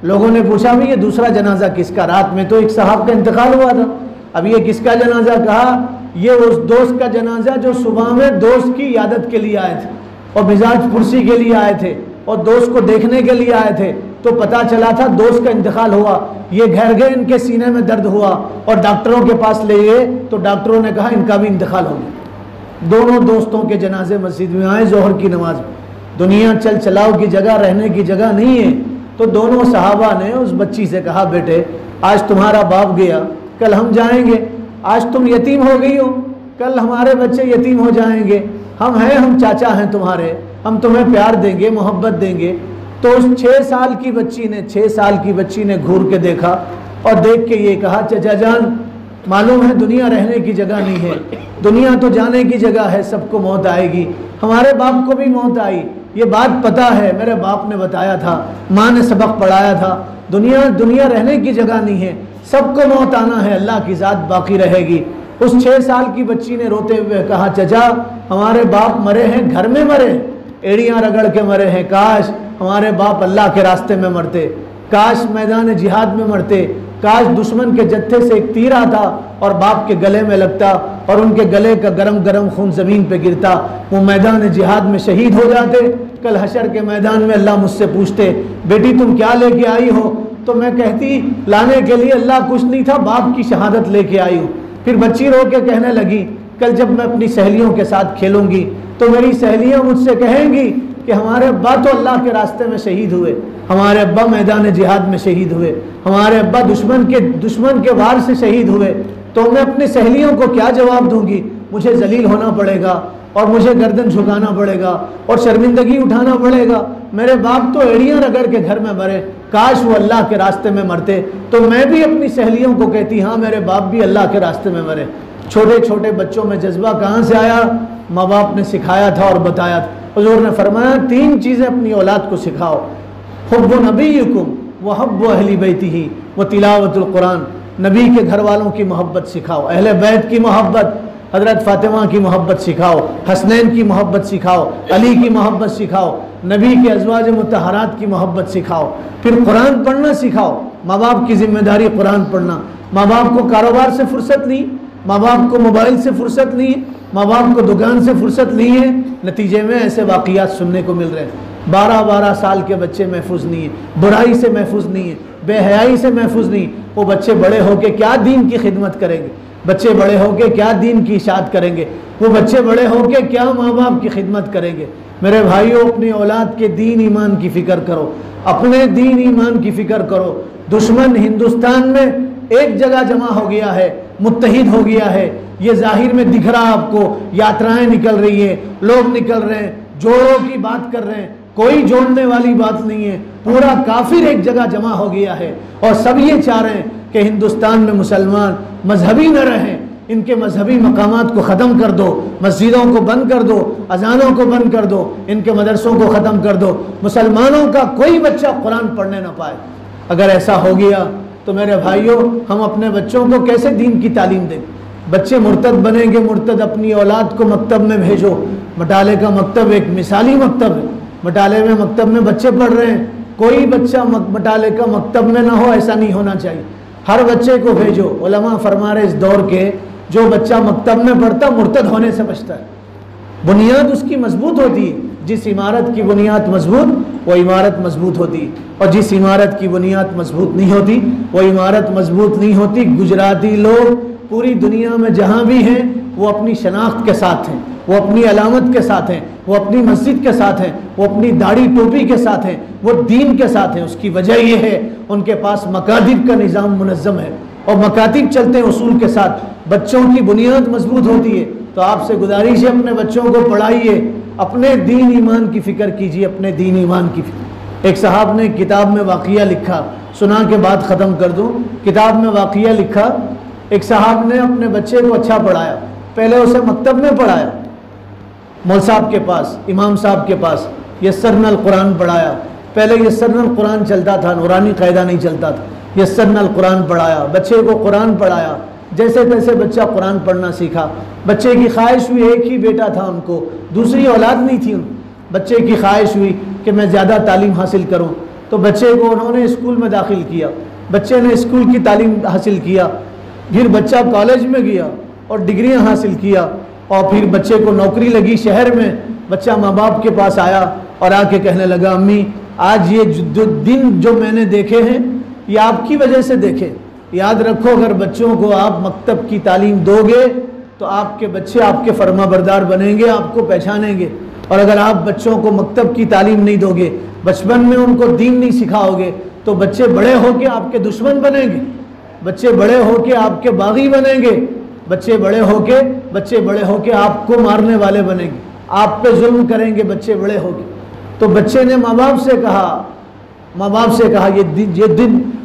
लोगों ने पूछा भी ये दूसरा जनाजा किसका? रात में तो एक साहब का इंतकाल हुआ था, अब ये किसका जनाजा? कहा ये उस दोस्त का जनाजा जो सुबह में दोस्त की इयादत के लिए आए थे और मिजाज पुरसी के लिए आए थे और दोस्त को देखने के लिए आए थे। तो पता चला था दोस्त का इंतकाल हुआ। ये घर गए, इनके सीने में दर्द हुआ और डॉक्टरों के पास ले गए तो डॉक्टरों ने कहा इनका भी इंतकाल हो गया। दोनों दोस्तों के जनाजे मस्जिद में आए ज़ोहर की नमाज में। दुनिया चल चलाओ की जगह, रहने की जगह नहीं है। तो दोनों सहाबा ने उस बच्ची से कहा बेटे आज तुम्हारा बाप गया, कल हम जाएंगे। आज तुम यतीम हो गई हो, कल हमारे बच्चे यतीम हो जाएंगे। हम हैं, हम चाचा हैं तुम्हारे, हम तुम्हें प्यार देंगे, मोहब्बत देंगे। तो उस 6 साल की बच्ची ने घूर के देखा और देख के ये कहा चचा जान मालूम है दुनिया रहने की जगह नहीं है, दुनिया तो जाने की जगह है, सबको मौत आएगी। हमारे बाप को भी मौत आई, ये बात पता है, मेरे बाप ने बताया था, माँ ने सबक पढ़ाया था। दुनिया रहने की जगह नहीं है, सबको मौत आना है, अल्लाह की ज़ात बाकी रहेगी। उस 6 साल की बच्ची ने रोते हुए कहा चचा हमारे बाप मरे हैं, घर में मरे, एड़ियाँ रगड़ के मरे हैं। काश हमारे बाप अल्लाह के रास्ते में मरते, काश मैदान जिहाद में मरते, काश दुश्मन के जत्थे से एक तीर आता और बाप के गले में लगता और उनके गले का गरम गरम खून ज़मीन पे गिरता, वो मैदान जिहाद में शहीद हो जाते। कल हशर के मैदान में अल्लाह मुझसे पूछते बेटी तुम क्या लेके आई हो, तो मैं कहती लाने के लिए अल्लाह कुछ नहीं था, बाप की शहादत लेके आई हूँ। फिर बच्ची रो के कहने लगी कल जब मैं अपनी सहेलियों के साथ खेलूंगी तो मेरी सहेलियाँ मुझसे कहेंगी कि हमारे अब्बा तो अल्लाह के रास्ते में शहीद हुए, हमारे अब्बा मैदान जिहाद में शहीद हुए, हमारे अब्बा दुश्मन के वार से शहीद हुए। तो मैं अपनी सहेलियों को क्या जवाब दूंगी? मुझे जलील होना पड़ेगा और मुझे गर्दन झुकाना पड़ेगा और शर्मिंदगी उठाना पड़ेगा। मेरे बाप तो एड़ियाँ रगड़ के घर में मरे, काश वो अल्लाह के रास्ते में मरते। तो मैं भी अपनी सहेलियों को कहती हाँ मेरे बाप भी अल्लाह के रास्ते में मरे। छोटे छोटे बच्चों में जज्बा कहाँ से आया? माँ बाप ने सिखाया था और बताया था। हुज़ूर ने फरमाया 3 चीज़ें अपनी औलाद को सिखाओ, हुब्बु नबीयिकुम व हुब्बु अहली बैतिही व तिलावतुल कुरान। नबी के घर वालों की मोहब्बत सिखाओ, अहले बैत की मोहब्बत, हज़रत फ़ातिमा की मोहब्बत सिखाओ, हसनैन की मोहब्बत सिखाओ, अली की मोहब्बत सिखाओ, नबी के अज़वाज मुतहरात की मोहब्बत सिखाओ। फिर कुरान पढ़ना सिखाओ। माँ बाप की जिम्मेदारी कुरान पढ़ना। माँ बाप को कारोबार से फुर्सत नहीं, माँ बाप को मोबाइल से फुर्सत नहीं, माँ बाप को दुकान से फुर्सत नहीं है। नतीजे में ऐसे वाक़ियात सुनने को मिल रहे हैं। 12-12 साल के बच्चे महफूज नहीं है, बुराई से महफूज नहीं है, बेहयाई से महफूज नहीं। वो बच्चे बड़े होके क्या दीन की खिदमत करेंगे? बच्चे बड़े होके क्या दीन की इशाअत करेंगे? वो बच्चे बड़े होके क्या माँ बाप की खिदमत करेंगे? मेरे भाइयों अपनी औलाद के दीन ईमान की फ़िक्र करो, अपने दीन ईमान की फ़िक्र करो। दुश्मन हिंदुस्तान में एक जगह जमा हो गया है, मुत्तहिद हो गया है। ये जाहिर में दिख रहा आपको, यात्राएं निकल रही हैं, लोग निकल रहे हैं, जोड़ों की बात कर रहे हैं, कोई जोड़ने वाली बात नहीं है। पूरा काफिर एक जगह जमा हो गया है और सब ये चाह रहे हैं कि हिंदुस्तान में मुसलमान मजहबी न रहें, इनके मजहबी मकामात को ख़त्म कर दो, मस्जिदों को बंद कर दो, अजानों को बंद कर दो, इनके मदरसों को ख़त्म कर दो, मुसलमानों का कोई बच्चा कुरान पढ़ने ना पाए। अगर ऐसा हो गया तो मेरे भाइयों, हम अपने बच्चों को कैसे दीन की तालीम दें? बच्चे मुर्तद बनेंगे, मुर्तद अपनी औलाद को मकतब में भेजो। बटाले का मकतब एक मिसाली मकतब है। बटाले में मकतब में बच्चे पढ़ रहे हैं, कोई बच्चा बटाले का मकतब में ना हो, ऐसा नहीं होना चाहिए। हर बच्चे को भेजो। उलमा फरमा रहे इस दौर के, जो बच्चा मकतब में पढ़ता मुर्तद होने से बचता है। बुनियाद उसकी मजबूत होती है। जिस इमारत की बुनियाद मजबूत, वो इमारत मजबूत होती है, और जिस इमारत की बुनियाद मजबूत नहीं होती, वो इमारत मजबूत नहीं होती। गुजराती लोग पूरी दुनिया में जहाँ भी हैं, वो अपनी शनाख्त के साथ हैं, वो अपनी अलामत के साथ हैं, वो अपनी मस्जिद के साथ हैं, वो अपनी दाढ़ी टोपी के साथ हैं, वो दीन के साथ हैं। उसकी वजह यह है उनके पास मकातिब का निज़ाम मुनज़्ज़म है, और मकातिब चलते हैं उसूल के साथ। बच्चों की बुनियाद मजबूत होती है। तो आपसे गुजारिश है, अपने बच्चों को पढ़ाइए, अपने दीन ईमान की फ़िक्र कीजिए, अपने दीन ईमान की फ़िक्र। एक साहब ने किताब में वाक़िया लिखा, सुना के बाद ख़त्म कर दूँ। किताब में वाक़िया लिखा, एक साहब ने अपने बच्चे को अच्छा पढ़ाया। पहले उसे मकतब में पढ़ाया, मौल साहब के पास, इमाम साहब के पास यस्सरनल कुरान पढ़ाया। पहले यस्सरनल कुरान चलता था, नूरानी कायदा नहीं चलता था। यस्सरनल कुरान पढ़ाया, बच्चे को कुरान पढ़ाया। जैसे तैसे बच्चा कुरान पढ़ना सीखा। बच्चे की ख्वाहिश हुई, एक ही बेटा था उनको, दूसरी औलाद नहीं थी। बच्चे की ख्वाहिश हुई कि मैं ज़्यादा तालीम हासिल करूं, तो बच्चे को उन्होंने स्कूल में दाखिल किया। बच्चे ने स्कूल की तालीम हासिल किया, फिर बच्चा कॉलेज में गया और डिग्रियां हासिल किया, और फिर बच्चे को नौकरी लगी शहर में। बच्चा माँ बाप के पास आया और आके कहने लगा, अम्मी आज ये जो दिन जो मैंने देखे हैं, ये आपकी वजह से देखे। याद रखो, अगर बच्चों को आप मकतब की तालीम दोगे तो आपके बच्चे आपके फर्माबरदार बनेंगे, आपको पहचानेंगे। और अगर आप बच्चों को मकतब की तालीम नहीं दोगे, बचपन में उनको दीन नहीं सिखाओगे, तो बच्चे बड़े होके आपके दुश्मन बनेंगे, बच्चे बड़े होके आपके बागी बनेंगे, बच्चे बड़े होके आपको मारने वाले बनेंगे, आप पे जुल्म करेंगे बच्चे बड़े होके। तो बच्चे ने माँ बाप से कहा, ये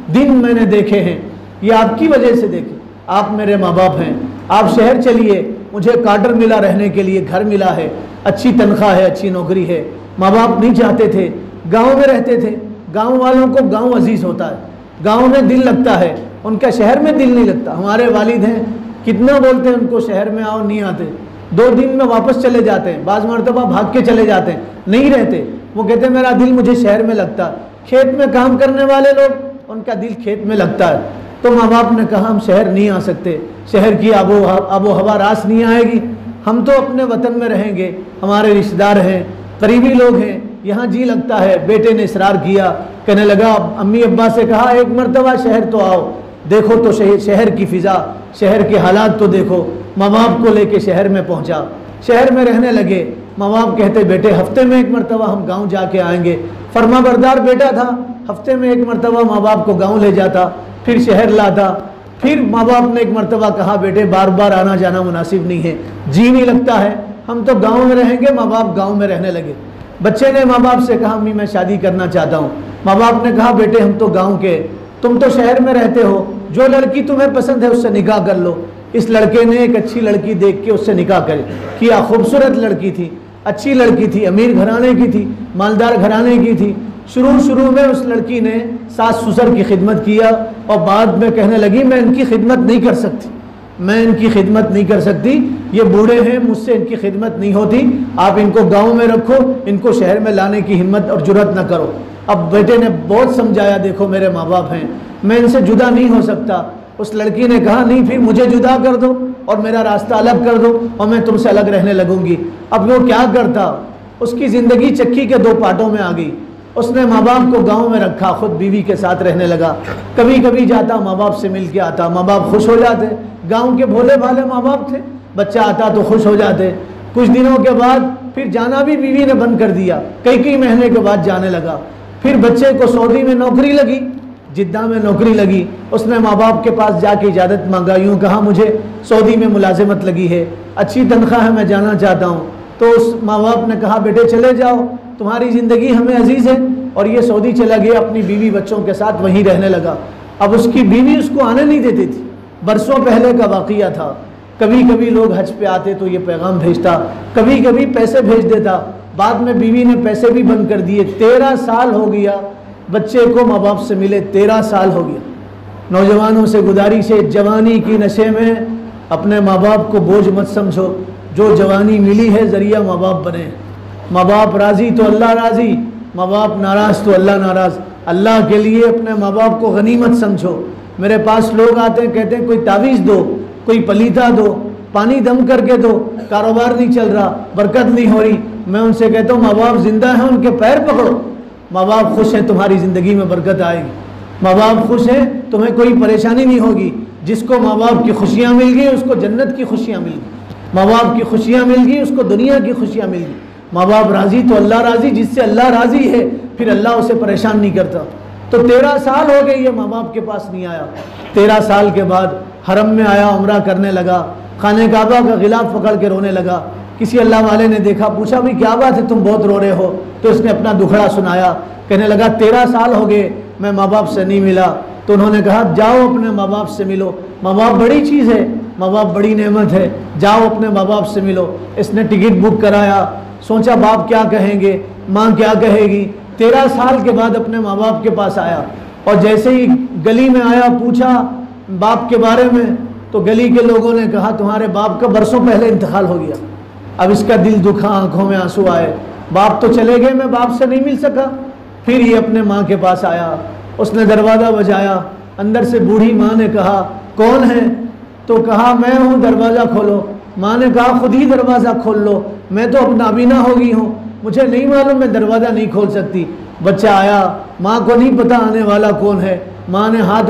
दिन मैंने देखे हैं, ये आपकी वजह से देखे। आप मेरे माँ बाप हैं, आप शहर चलिए, मुझे क्वार्टर मिला रहने के लिए, घर मिला है, अच्छी तनख्वाह है, अच्छी नौकरी है। माँ बाप नहीं चाहते थे, गांव में रहते थे। गांव वालों को गांव अजीज होता है, गांव में दिल लगता है, उनका शहर में दिल नहीं लगता। हमारे वालिद हैं, कितना बोलते हैं उनको शहर में आओ, नहीं आते। 2 दिन में वापस चले जाते हैं, बाज़ मरतबा भाग के चले जाते हैं, नहीं रहते। वो कहते हैं मेरा दिल मुझे शहर में लगता है। खेत में काम करने वाले लोग, उनका दिल खेत में लगता है। तो माँ बाप ने कहा हम शहर नहीं आ सकते, शहर की आबो हवा रास नहीं आएगी, हम तो अपने वतन में रहेंगे, हमारे रिश्तेदार हैं, करीबी लोग हैं, यहाँ जी लगता है। बेटे ने इसरार किया, कहने लगा, अम्मी अब्बा से कहा एक मरतबा शहर तो आओ, देखो तो शहर की फ़िज़ा, शहर के हालात तो देखो। माँ बाप को लेके शहर में पहुँचा, शहर में रहने लगे। माँ बाप कहते बेटे हफ्ते में एक मरतबा हम गाँव जाके आएंगे। फर्माबरदार बेटा था, हफ्ते में एक मरतबा माँ बाप को गाँव ले जाता, फिर शहर लाता। फिर माँ बाप ने एक मरतबा कहा बेटे बार बार आना जाना मुनासिब नहीं है, जी नहीं लगता है, हम तो गांव में रहेंगे। माँ बाप गांव में रहने लगे। बच्चे ने माँ बाप से कहा अम्मी मैं शादी करना चाहता हूँ। माँ बाप ने कहा बेटे हम तो गांव के, तुम तो शहर में रहते हो, जो लड़की तुम्हें पसंद है उससे निकाह कर लो। इस लड़के ने एक अच्छी लड़की देख के उससे निकाह किया। खूबसूरत लड़की थी, अच्छी लड़की थी, अमीर घराने की थी, मालदार घराने की थी। शुरू में उस लड़की ने सास ससुर की खिदमत किया, और बाद में कहने लगी मैं इनकी खिदमत नहीं कर सकती, मैं इनकी खिदमत नहीं कर सकती, ये बूढ़े हैं, मुझसे इनकी खिदमत नहीं होती, आप इनको गांव में रखो, इनको शहर में लाने की हिम्मत और जुर्रत न करो। अब बेटे ने बहुत समझाया, देखो मेरे माँ बाप हैं, मैं इनसे जुदा नहीं हो सकता। उस लड़की ने कहा नहीं, फिर मुझे जुदा कर दो और मेरा रास्ता अलग कर दो और मैं तुमसे अलग रहने लगूंगी। अब वो क्या करता, उसकी ज़िंदगी चक्की के 2 पार्टों में आ गई। उसने माँ बाप को गांव में रखा, खुद बीवी के साथ रहने लगा। कभी कभी जाता, माँ बाप से मिल के आता, माँ बाप खुश हो जाते। गांव के भोले भाले माँ बाप थे, बच्चा आता तो खुश हो जाते। कुछ दिनों के बाद फिर जाना भी बीवी ने बंद कर दिया, कई महीने के बाद जाने लगा। फिर बच्चे को सऊदी में नौकरी लगी, जिद्दा में नौकरी लगी। उसने माँ बाप के पास जाके इजाज़त मांगा, यूँ कहा मुझे सऊदी में मुलाजिमत लगी है, अच्छी तनख्वाह है, मैं जाना चाहता हूँ। तो उस माँ बाप ने कहा बेटे चले जाओ, तुम्हारी ज़िंदगी हमें अजीज़ है। और ये सऊदी चला गया, अपनी बीवी बच्चों के साथ वहीं रहने लगा। अब उसकी बीवी उसको आने नहीं देती थी, बरसों पहले का वाक़िया था। कभी कभी लोग हज पे आते तो ये पैगाम भेजता, कभी कभी पैसे भेज देता। बाद में बीवी ने पैसे भी बंद कर दिए। 13 साल हो गया बच्चे को माँ बाप से मिले, 13 साल हो गया। नौजवानों से गुजारिश है, जवानी की नशे में अपने माँ बाप को बोझ मत समझो। जो जवानी मिली है ज़रिया माँ बाप बने। माँ बाप राज़ी तो अल्लाह राज़ी, माँ बाप नाराज़ तो अल्लाह नाराज़। अल्लाह के लिए अपने माँ बाप को गनीमत समझो। मेरे पास लोग आते हैं, कहते हैं कोई तावीज़ दो, कोई पलीता दो, पानी दम करके दो, कारोबार नहीं चल रहा, बरकत नहीं हो रही। मैं उनसे कहता हूँ माँ बाप ज़िंदा हैं, उनके पैर पकड़ो। माँ बाप खुश हैं, तुम्हारी ज़िंदगी में बरकत आएगी। माँ बाप खुश हैं, तुम्हें कोई परेशानी नहीं होगी। जिसको माँ बाप की खुशियाँ मिल गई उसको जन्नत की खुशियाँ मिल गई। माँ बाप की खुशियाँ मिल गई उसको दुनिया की खुशियाँ मिल गई। माँ बाप राज़ी तो अल्लाह राज़ी, जिससे अल्लाह राज़ी है फिर अल्लाह उसे परेशान नहीं करता। तो 13 साल हो गए ये माँ बाप के पास नहीं आया। 13 साल के बाद हरम में आया, उम्रा करने लगा, खाने काबा का गिलाफ पकड़ के रोने लगा। किसी अल्लाह वाले ने देखा, पूछा भाई क्या बात है, तुम बहुत रो रहे हो। तो इसने अपना दुखड़ा सुनाया, कहने लगा 13 साल हो गए मैं माँ बाप से नहीं मिला। तो उन्होंने कहा जाओ अपने माँ बाप से मिलो, माँ बाप बड़ी चीज़ है, माँ बाप बड़ी नेमत है, जाओ अपने माँ बाप से मिलो। इसने टिकट बुक कराया, सोचा बाप क्या कहेंगे, माँ क्या कहेगी। 13 साल के बाद अपने माँ बाप के पास आया और जैसे ही गली में आया, पूछा बाप के बारे में, तो गली के लोगों ने कहा तुम्हारे बाप का बरसों पहले इंतकाल हो गया। अब इसका दिल दुखा, आंखों में आंसू आए, बाप तो चले गए, मैं बाप से नहीं मिल सका। फिर ये अपने माँ के पास आया, उसने दरवाज़ा बजाया। अंदर से बूढ़ी माँ ने कहा कौन है? तो कहा मैं हूँ, दरवाज़ा खोलो। माँ ने कहा खुद ही दरवाज़ा खोल लो, मैं तो अब नाबीना हो गई हूँ, मुझे नहीं मालूम, मैं दरवाज़ा नहीं खोल सकती। बच्चा आया, माँ को नहीं पता आने वाला कौन है। माँ हाथ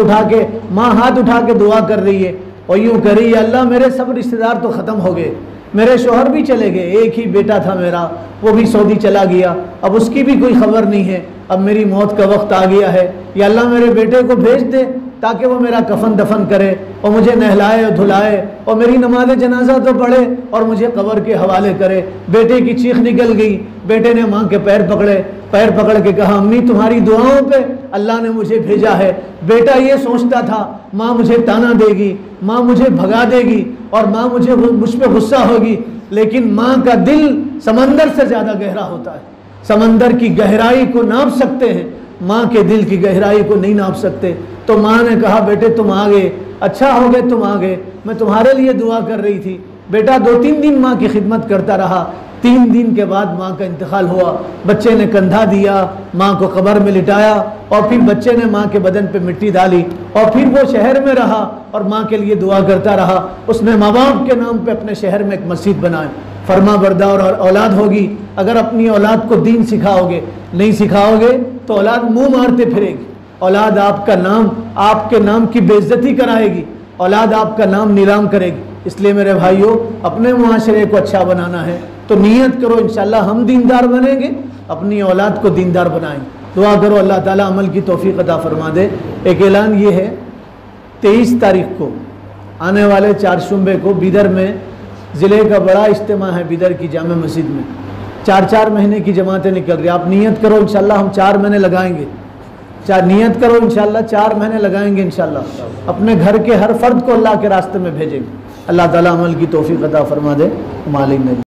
उठा के दुआ कर रही है और यूँ कर रही है, अल्लाह मेरे सब रिश्तेदार तो ख़त्म हो गए, मेरे शोहर भी चले गए, एक ही बेटा था मेरा, वो भी सऊदी चला गया, अब उसकी भी कोई खबर नहीं है, अब मेरी मौत का वक्त आ गया है। या अल्लाह मेरे बेटे को भेज दे ताकि वो मेरा कफन दफन करे और मुझे नहलाए और धुलाए और मेरी नमाज जनाजा तो पढ़े और मुझे कब्र के हवाले करे। बेटे की चीख निकल गई। बेटे ने माँ के पैर पकड़े, पैर पकड़ के कहा अम्मी तुम्हारी दुआओं पे अल्लाह ने मुझे भेजा है। बेटा ये सोचता था माँ मुझे ताना देगी, माँ मुझे भगा देगी और माँ मुझ पर गुस्सा होगी, लेकिन माँ का दिल समंदर से ज़्यादा गहरा होता है। समंदर की गहराई को नाप सकते हैं, माँ के दिल की गहराई को नहीं नाप सकते। तो माँ ने कहा बेटे तुम आ गए, अच्छा हो गए तुम आ गए, मैं तुम्हारे लिए दुआ कर रही थी। बेटा 2-3 दिन माँ की खिदमत करता रहा। 3 दिन के बाद माँ का इंतकाल हुआ। बच्चे ने कंधा दिया, माँ को कब्र में लिटाया और फिर बच्चे ने माँ के बदन पे मिट्टी डाली और फिर वो शहर में रहा और माँ के लिए दुआ करता रहा। उसने माँ बाप के नाम पे अपने शहर में एक मस्जिद बनाई। फरमा बरदार और औलाद होगी। अगर अपनी औलाद को दीन सिखाओगे, नहीं सिखाओगे तो औलाद मुंह मारते फिरेगी। औलाद आपका नाम, आपके नाम की बेइज्जती कराएगी। औलाद आपका नाम नीलाम करेगी। इसलिए मेरे भाइयों, अपने मुआशरे को अच्छा बनाना है तो नियत करो इंशाअल्लाह हम दीनदार बनेंगे, अपनी औलाद को दीनदार बनाएंगे। दुआ करो अल्लाह ताला अमल की तौफीक अता फरमा दे। एक ऐलान ये है, 23 तारीख को आने वाले 4 शुंबे को बिदर में ज़िले का बड़ा इज्तिमा है। बिदर की जामे मस्जिद में 4-4 महीने की जमातें निकल रही। आप नियत करो इंशाअल्लाह हम 4 महीने लगाएंगे। नियत करो इंशाअल्लाह 4 महीने लगाएंगे इंशाअल्लाह। अपने घर के हर फर्द को अल्लाह के रास्ते में भेजेंगे। अल्लाह ताला अमल की तौफीक अता फरमा दे। मालिक